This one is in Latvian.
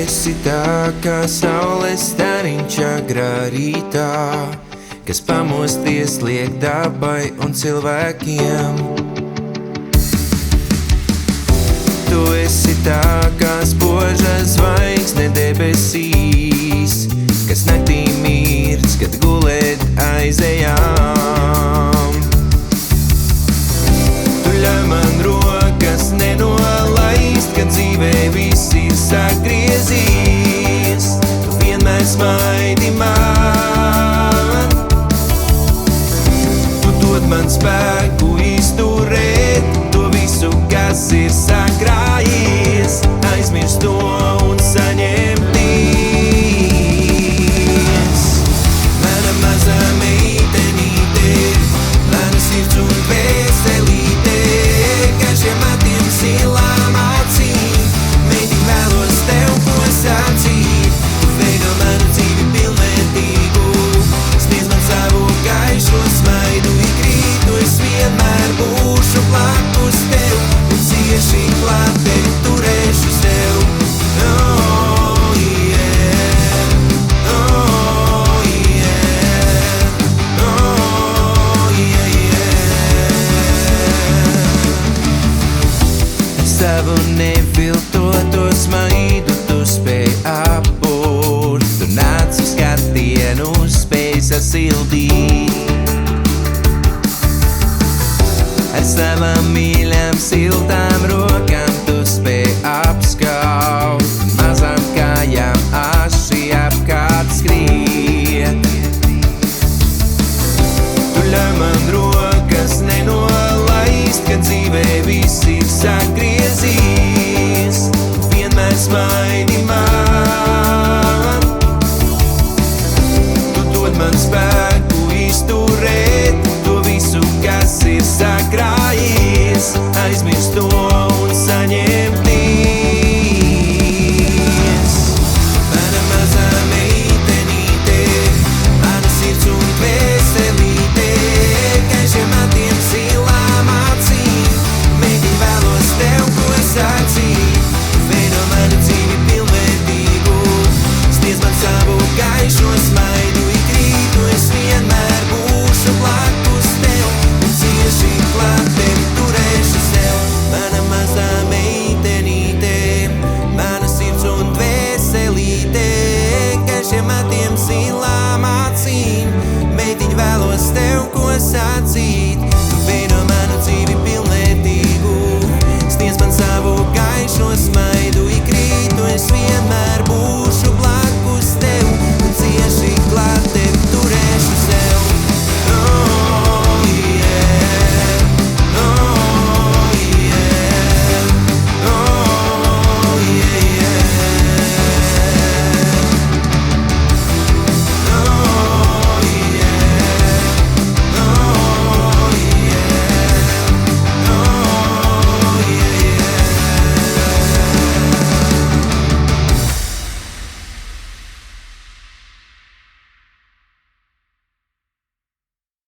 esi tā kā saules stariņš agrā rītā, kas pamosties liek dabai un cilvēkiem. Tu esi tā kā spoža zvaigzne debesīs, kas naktī mirds, kad gulēt aizejām. Tu ļauj man rokas nenolaist, kad dzīvē viss ir sagriezīs. Tu vienmēr smaidi man. Tu dod man spēku izturēt to visu, kas ir sakrājies, aizmirst to un saņemties. Mana mazā meitenīte, mana sirds un veselīte, garšiem matiem silām acīm, meitiņ vēlos tev ko sacīt. Tu veido manu dzīvi pilnvērtīgu, sniedz man savu gaišo smaidu ik rītu, es vienmēr būšu blakus tev un cieši klāt tevi turēšu sev. Oh yeah, oh yeah, oh yeah, yeah. Savu neviltoto smaidu tu spēj apbūrt, tu nāc uz skatienu, spēj sasildīt. Ar savām mīļām, siltām rokām tu spēj apskaut, mazām kājām aši apkārt skriet. Tu ļauj man rokas nenolaist, kad dzīvē viss ir sagriezīs. Tu vienmēr smaidi man.